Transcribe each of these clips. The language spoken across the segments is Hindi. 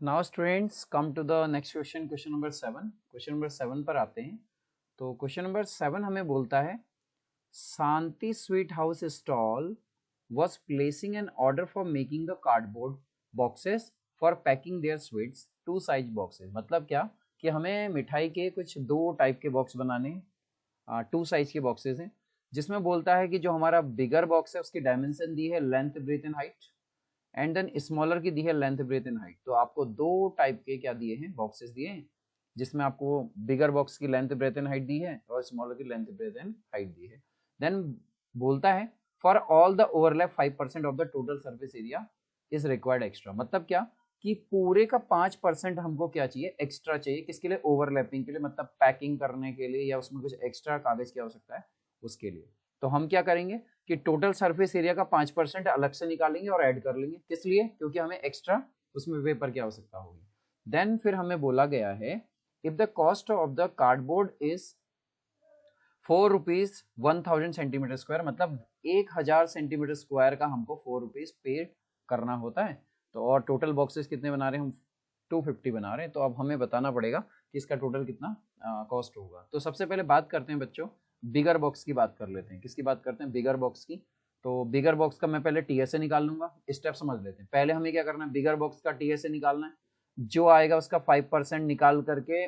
Now students come to the next question, question number 7। Question number 7 पर आते हैं। तो क्वेश्चन नंबर 7 हमें बोलता है Shanti sweet house stall was placing an order for making the cardboard boxes for packing their sweets, two size boxes। मतलब क्या कि हमें मिठाई के कुछ दो टाइप के बॉक्स बनाने हैं, टू साइज के बॉक्सेस हैं, जिसमें बोलता है कि जो हमारा बिगर बॉक्स है उसकी डायमेंशन दी है length breadth and height, and then smaller की दी है लेंथ ब्रेथ एंड हाइट। तो आपको दो टाइप के क्या दिए हैं, बॉक्सेस दिए हैं, जिसमें आपको बिगर बॉक्स की लेंथ ब्रेथ एंड हाइट दी है और स्मॉलर की लेंथ ब्रेथ एंड हाइट दी है। देन बोलता है for all the overlap 5% of the total surface area is required extra. मतलब क्या कि पूरे का 5% हमको क्या चाहिए, एक्स्ट्रा चाहिए। किसके लिए? ओवरलैपिंग के लिए, मतलब पैकिंग करने के लिए या उसमें कुछ एक्स्ट्रा कागज की आवश्यकता है उसके लिए। तो हम क्या करेंगे कि टोटल सरफेस एरिया का 5% अलग से निकालेंगे और ऐड कर लेंगे। किस लिए? क्योंकि हमें एक्स्ट्रा उसमें पेपर की आवश्यकता होगी। देन फिर हमें बोला गया है if the cost of the cardboard is 4 rupees 1000 centimetre square, मतलब 1000 सेंटीमीटर स्क्वायर का हमको 4 रुपीज पे करना होता है। तो और टोटल बॉक्सेस कितने बना रहे हैं हम? 250 बना रहे हैं। तो अब हमें बताना पड़ेगा कि इसका टोटल कितना कॉस्ट होगा। तो सबसे पहले बात करते हैं बच्चों, बिगर बॉक्स की बात कर लेते हैं। किसकी बात करते हैं? बिगर बॉक्स की। तो बिगर बॉक्स का मैं पहले टीएसए निकाल लूंगा। स्टेप समझ लेते हैं। पहले हमें क्या करना है, बिगर बॉक्स का टीएसए निकालना है। जो आएगा उसका 5% निकाल करके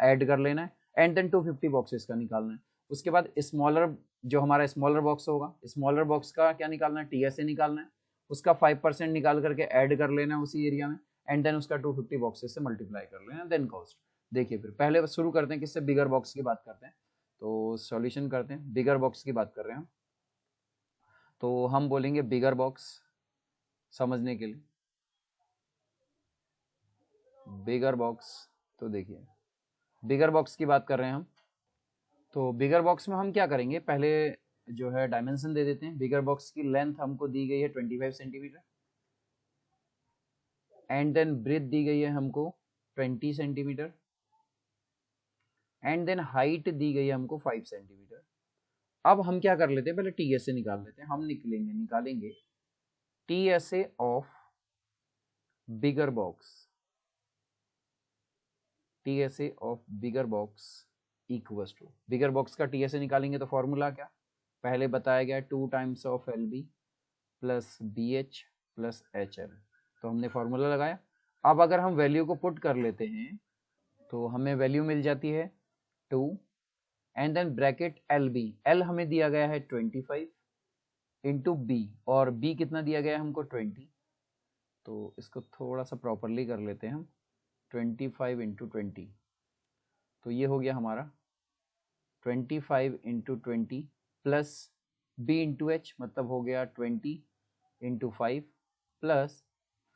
ऐड कर लेना है, एंड देन 250 बॉक्सेस का निकालना है। उसके बाद स्मॉलर, जो हमारा स्मॉलर बॉक्स होगा, स्मॉलर बॉक्स का क्या निकालना है, टीएसए निकालना है। उसका 5% निकाल करके ऐड कर लेना है उसी एरिया में, एंड देन उसका 250 बॉक्सेस से मल्टीप्लाई कर लेना, देन कॉस्ट। देखिए फिर पहले शुरू करते हैं किससे, बिगर बॉक्स की बात करते हैं। तो सॉल्यूशन करते हैं, बिगर बॉक्स की बात कर रहे हैं हम। तो हम बोलेंगे बिगर बॉक्स समझने के लिए, बिगर बॉक्स। तो देखिए बिगर बॉक्स की बात कर रहे हैं हम। तो बिगर बॉक्स में हम क्या करेंगे, पहले जो है डायमेंशन दे देते हैं। बिगर बॉक्स की लेंथ हमको दी गई है 25 सेंटीमीटर, एंड देन ब्रेथ दी गई है हमको 20 सेंटीमीटर, एंड देन हाइट दी गई है हमको 5 सेंटीमीटर। अब हम क्या कर लेते हैं, पहले टीएसए निकाल लेते हैं। हम निकालेंगे TSA of bigger box, TSA of bigger box equals to, bigger box का टीएसए निकालेंगे तो फॉर्मूला क्या, पहले बताया गया 2 times of L B plus B H plus H L. तो हमने फॉर्मूला लगाया। अब अगर हम वैल्यू को पुट कर लेते हैं तो हमें वैल्यू मिल जाती है 2, and then bracket L B, L हमें दिया गया है 25 इंटू बी, और बी कितना दिया गया है हमको 20। तो इसको थोड़ा सा प्रॉपरली कर लेते हैं हम, 25 इंटू 20। तो ये हो गया हमारा 25 into 20 plus B into H, मतलब हो गया 20 इंटू 5 प्लस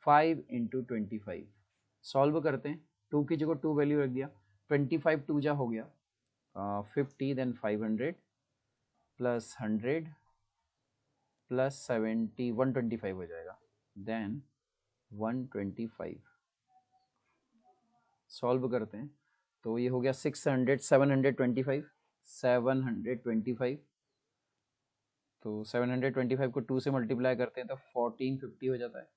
5 इंटू 25। सॉल्व करते हैं, 2 की जगह 2 वैल्यू रख दिया, 25 2 जा हो गया 50, देन 500 प्लस 100 प्लस 70, 125 हो जाएगा, देन 125। सॉल्व करते हैं तो ये हो गया 600, 725, 725। तो 725 को 2 से मल्टीप्लाई करते हैं तो 1450 हो जाता है।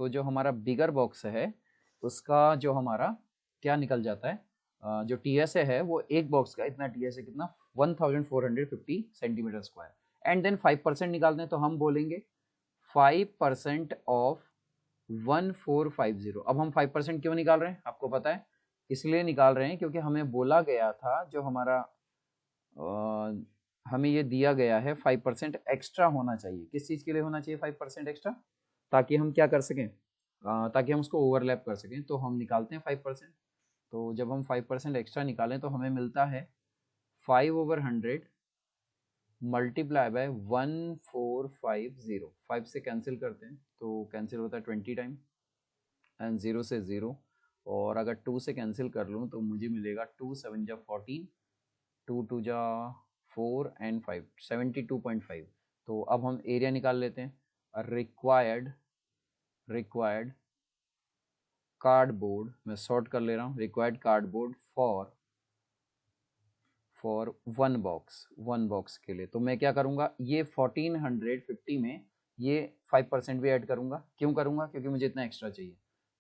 तो जो हमारा बिगर बॉक्स है उसका जो हमारा क्या निकल जाता है, जो टीएसए है वो एक बॉक्स का इतना टीएसए कितना 1450 सेंटीमीटर स्क्वायर, एंड देन 5% निकालते हैं तो हम बोलेंगे 5% ऑफ 1450। अब हम 5% क्यों निकाल रहे हैं आपको पता है, इसलिए निकाल रहे हैं क्योंकि हमें बोला गया था, जो हमारा हमें ये दिया गया है 5% एक्स्ट्रा होना चाहिए। किस चीज़ के लिए होना चाहिए 5% एक्स्ट्रा? ताकि हम क्या कर सकें, ताकि हम उसको ओवरलैप कर सकें। तो हम निकालते हैं 5%। तो जब हम 5% एक्स्ट्रा निकालें तो हमें मिलता है 5/100 मल्टीप्लाई बाय 1450। 5 से कैंसिल करते हैं तो कैंसिल होता है 20 टाइम, एंड 0 से 0, और अगर 2 से कैंसिल कर लूँ तो मुझे मिलेगा 2 7 जा 14, 2 2 जा 4 एंड 5, 72.5। तो अब हम एरिया निकाल लेते हैं। रिक्वायर्ड कार्डबोर्ड, मैं शॉर्ट कर ले रहा हूँ, required cardboard for one box के लिए। तो मैं क्या करूँगा, ये 1450 में ये 5% भी ऐड करूँगा। क्यों करूँगा? क्योंकि मुझे इतना एक्स्ट्रा चाहिए।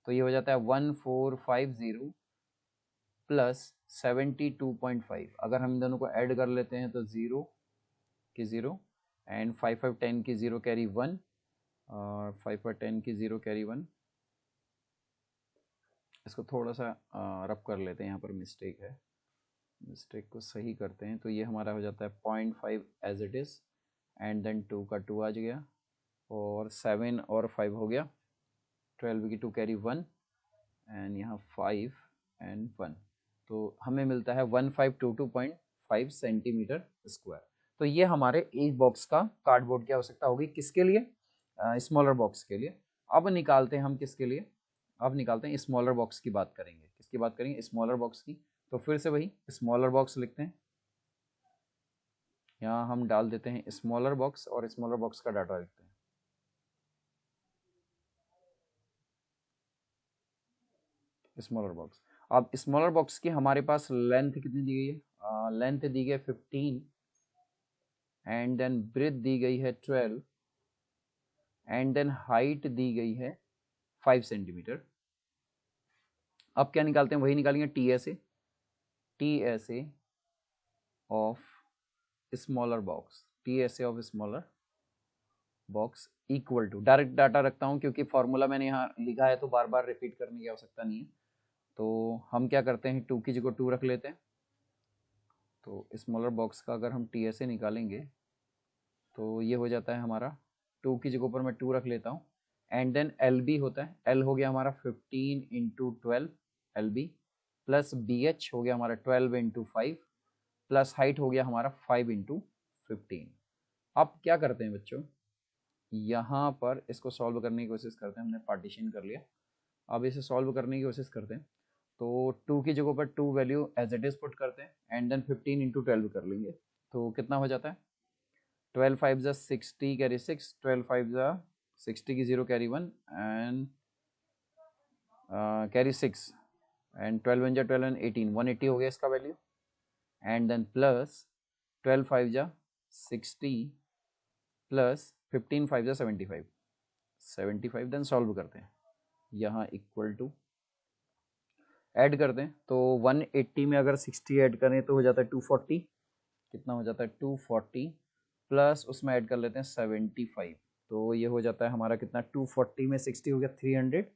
तो ये हो जाता है 1450 प्लस 72.5। अगर हम इन दोनों को ऐड कर लेते हैं तो 0 की 0 एंड 5 5 10 की 0 कैरी 1 और 5 5 10 की 0 कैरी 1। इसको थोड़ा सा रब कर लेते हैं, यहाँ पर मिस्टेक है, मिस्टेक को सही करते हैं। तो ये हमारा हो जाता है 0.5 as it is and then 2 का 2 आ गया और 7 और 5 हो गया, 12 की 2 कैरी 1 एंड यहाँ 5 एंड 1। तो हमें मिलता है 1522.5 सेंटीमीटर स्क्वायर। तो ये हमारे एक बॉक्स का कार्डबोर्ड की आवश्यकता होगी, किसके लिए? स्मॉलर बॉक्स के लिए। अब निकालते हैं हम किसके लिए, अब निकालते हैं स्मॉलर बॉक्स की बात करेंगे। किसकी बात करेंगे? स्मॉलर बॉक्स की। तो फिर से वही स्मॉलर बॉक्स लिखते हैं, यहाँ हम डाल देते हैं स्मॉलर बॉक्स और स्मॉलर बॉक्स का डाटा लिखते हैं। स्मॉलर बॉक्स, अब स्मॉलर बॉक्स की हमारे पास लेंथ कितनी दी गई है? लेंथ दी गई है 15 एंड देन ब्रेथ दी गई है 12 एंड देन हाइट दी गई है 5 सेंटीमीटर। अब क्या निकालते हैं? वही निकालेंगे TSA of smaller box, TSA of smaller box equal to, direct data रखता हूं क्योंकि फॉर्मूला मैंने यहाँ लिखा है तो बार बार रिपीट करने की आवश्यकता नहीं है। तो हम क्या करते हैं, 2 की जगह 2 रख लेते हैं। तो स्मॉलर बॉक्स का अगर हम TSA निकालेंगे तो ये हो जाता है हमारा, 2 की जगह पर मैं 2 रख लेता हूँ एंड देन LB होता है, L हो गया हमारा 15 इंटू 12 LB प्लस BH हो गया हमारा 12 इंटू 5 प्लस हाइट हो गया हमारा 5 इंटू 15। अब क्या करते हैं बच्चों, यहाँ पर इसको सॉल्व करने की कोशिश करते हैं। हमने पार्टीशन कर लिया, अब इसे सॉल्व करने की कोशिश करते हैं। तो 2 की जगह पर 2 value as it is put करते हैं एंड देन 15 इंटू 12 कर लेंगे। तो कितना हो जाता है? 12 5 जा 60 कैरी 6, 12 5 जा 60 की 0 कैरी 1 एंड कैरी 6 एंड 12 1 जा 12 1 18, 180 हो गया इसका वैल्यू एंड देन प्लस 12 5 जा 60 प्लस 15 5 जा 75 देन सॉल्व करते हैं। यहाँ इक्वल टू ऐड करते हैं तो 180 में अगर 60 ऐड करें तो हो जाता है 240। कितना हो जाता है? 240 प्लस उसमें ऐड कर लेते हैं 75। तो ये हो जाता है हमारा कितना, 240 में 60 हो गया 300,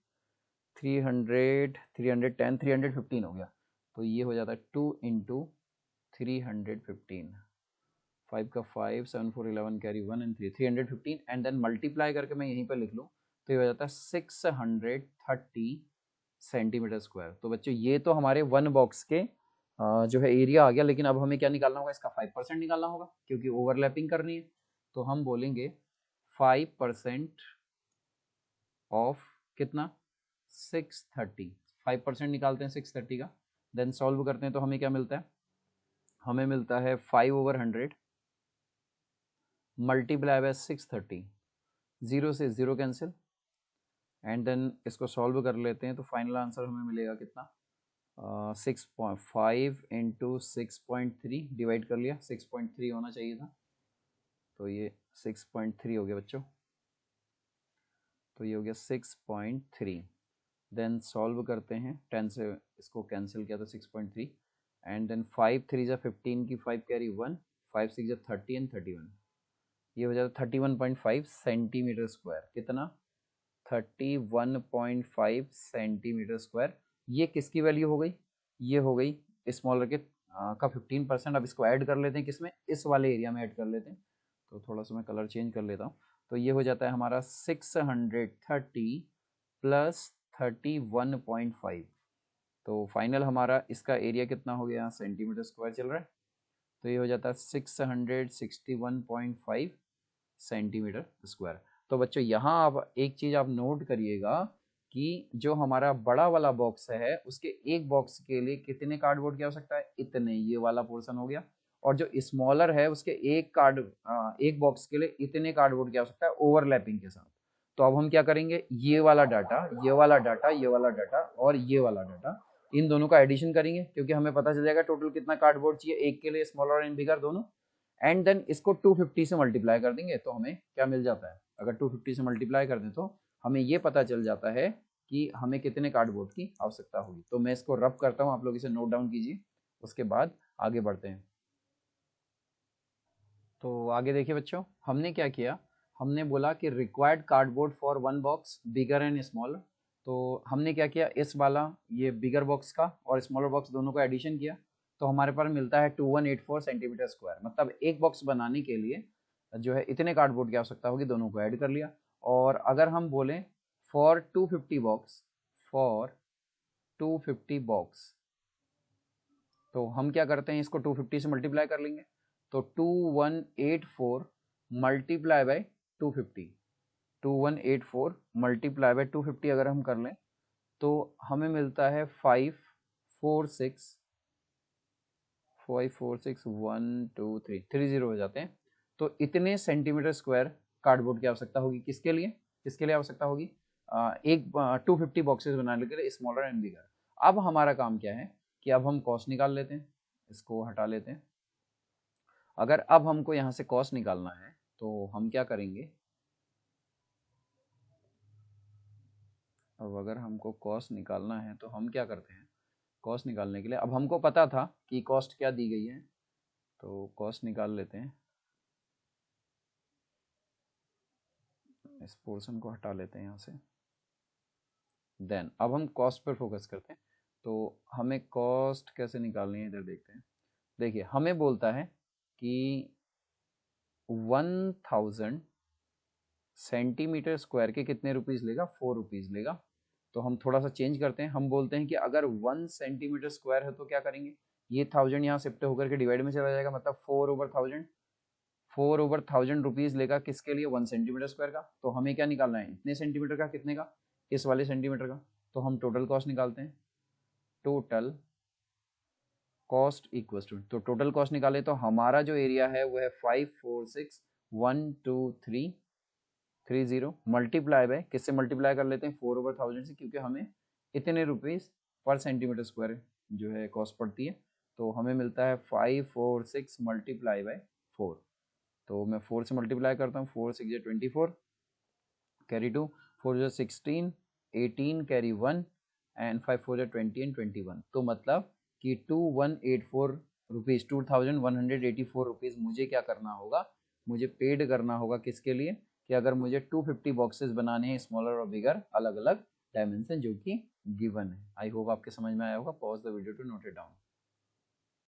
310 315 हो गया। तो ये हो जाता है 2 इंटू 315, 5 का 5 7 4 11 carry 1 and 3 315 and then multiply करके मैं यहीं पर लिख लूँ तो ये हो जाता है 630 सेंटीमीटर स्क्वायर। तो बच्चों ये तो हमारे वन बॉक्स के जो है एरिया आ गया, लेकिन अब हमें क्या निकालना होगा? इसका 5% निकालना होगा क्योंकि ओवरलैपिंग करनी है। तो हम बोलेंगे 5% ऑफ कितना? 630। 5% निकालते हैं 630 का, देन सॉल्व करते हैं तो हमें क्या मिलता है? हमें मिलता है 5/100 मल्टीप्लाई बाय 630, 0 से 0 कैंसिल एंड देन इसको सॉल्व कर लेते हैं तो फाइनल आंसर हमें मिलेगा कितना? 6.5 इंटू 6.3 डिवाइड कर लिया, 6.3 होना चाहिए था, तो ये 6.3 हो गया बच्चों। तो ये हो गया 6.3, देन सॉल्व करते हैं, 10 से इसको कैंसिल किया तो 6.3 एंड देन 5 3 जा 15 की 5 कैरी 1, 5 6 जा 30 एंड 31, ये हो जाता है 31.5 सेंटीमीटर स्क्वायर। कितना? 31.5 सेंटीमीटर स्क्वायर। ये किसकी वैल्यू हो गई? ये हो गई स्मॉलर के का 15%। अब इसको ऐड कर लेते हैं, किसमें? इस वाले एरिया में ऐड कर लेते हैं। तो थोड़ा सा मैं कलर चेंज कर लेता हूँ। तो ये हो जाता है हमारा 630 प्लस 31.5। तो फाइनल हमारा इसका एरिया कितना हो गया? सेंटीमीटर स्क्वायर चल रहा है, तो ये हो जाता है 661.5 सेंटीमीटर स्क्वायर। तो बच्चों यहाँ आप एक चीज आप नोट करिएगा कि जो हमारा बड़ा वाला बॉक्स है उसके एक बॉक्स के लिए कितने कार्डबोर्ड की आवश्यकता है? इतने, ये वाला पोर्शन हो गया। और जो स्मॉलर है उसके एक बॉक्स के लिए इतने कार्डबोर्ड की आवश्यकता है ओवरलैपिंग के साथ। तो अब हम क्या करेंगे, ये वाला डाटा, ये वाला डाटा, ये वाला डाटा और ये वाला डाटा, इन दोनों का एडिशन करेंगे क्योंकि हमें पता चल जाएगा टोटल कितना कार्डबोर्ड चाहिए एक के लिए, स्मॉलर एंड बिगर दोनों। एंड देन इसको 250 से मल्टीप्लाई कर देंगे तो हमें क्या मिल जाता है? अगर 250 से मल्टीप्लाई कर दें तो हमें ये पता चल जाता है कि हमें कितने कार्डबोर्ड की आवश्यकता होगी। तो मैं इसको रब करता हूँ, आप लोग इसे नोट डाउन कीजिए, उसके बाद आगे बढ़ते हैं। तो आगे देखिए बच्चों, हमने क्या किया, हमने बोला कि required cardboard for one box bigger and smaller. तो हमने क्या किया, इस वाला ये बिगर बॉक्स का और स्मॉलर बॉक्स दोनों का एडिशन किया, तो हमारे पास मिलता है 2184 सेंटीमीटर स्क्वायर। मतलब एक बॉक्स बनाने के लिए जो है इतने कार्डबोर्ड की आवश्यकता होगी, दोनों को ऐड कर लिया। और अगर हम बोलें फॉर 250 बॉक्स, फॉर 250 बॉक्स, तो हम क्या करते हैं, इसको 250 से मल्टीप्लाई कर लेंगे। तो 2184 मल्टीप्लाई बाय 250, 2184 मल्टीप्लाई बाय 250 अगर हम कर लें तो हमें मिलता है 546 1 2 3 30 हो जाते हैं। तो इतने सेंटीमीटर स्क्वायर कार्डबोर्ड की आवश्यकता होगी, किसके लिए, किसके लिए आवश्यकता होगी, एक 250 बॉक्सेस बनाने के लिए, स्मॉलर एंड बिगर। अब हमारा काम क्या है कि अब हम कॉस्ट निकाल लेते हैं, इसको हटा लेते हैं। अगर अब हमको यहाँ से कॉस्ट निकालना है तो हम क्या करेंगे, अब अगर हमको कॉस्ट निकालना है तो हम क्या करते हैं, कॉस्ट निकालने के लिए अब हमको पता था कि कॉस्ट क्या दी गई है, तो कॉस्ट निकाल लेते हैं, इस पोर्शन को हटा लेते हैं यहाँ से। देन अब हम कॉस्ट पर फोकस करते हैं। तो हमें कॉस्ट कैसे निकालनी है, इधर देखते हैं। देखिए हमें बोलता है कि 1000 सेंटीमीटर स्क्वायर के कितने रुपीस लेगा, 4 रुपीज लेगा। तो हम थोड़ा सा चेंज करते हैं, हम बोलते हैं कि अगर 1 सेंटीमीटर स्क्वायर है तो क्या करेंगे, ये 1000 यहाँ शिफ्ट होकर के डिवाइड में चला जाएगा, मतलब 4/1000, 4/1000 रुपीज लेगा किसके लिए, 1 सेंटीमीटर स्क्वायर का। तो हमें क्या निकालना है, इतने सेंटीमीटर का, कितने का, इस वाले सेंटीमीटर का। तो हम टोटल कॉस्ट निकालते हैं, टोटल कॉस्ट इक्वल टू, तो टोटल कॉस्ट निकाले तो हमारा जो एरिया है वो है 546,123,30 मल्टीप्लाई बाय, किससे मल्टीप्लाई कर लेते हैं, 4/1000 से, क्योंकि हमें इतने रुपीस पर सेंटीमीटर स्क्वायर जो है कॉस्ट पड़ती है। तो हमें मिलता है 546 मल्टीप्लाई बाय 4। तो मैं 4 से मल्टीप्लाई करता हूँ, 4 6 24, कैरी 2, 4 16, 18 कैरी 1 एंड 5 4 20 एंड 21। तो मतलब कि 2184 रुपीज़, 2184 रुपीज़ मुझे क्या करना होगा, मुझे पेड करना होगा, किसके लिए, कि अगर मुझे 250 बॉक्सेस बनाने हैं, स्मॉलर और बिगर, अलग अलग डायमेंशन जो कि गिवन है। आई होप आपके समझ में आया होगा। Pause the video to note it down.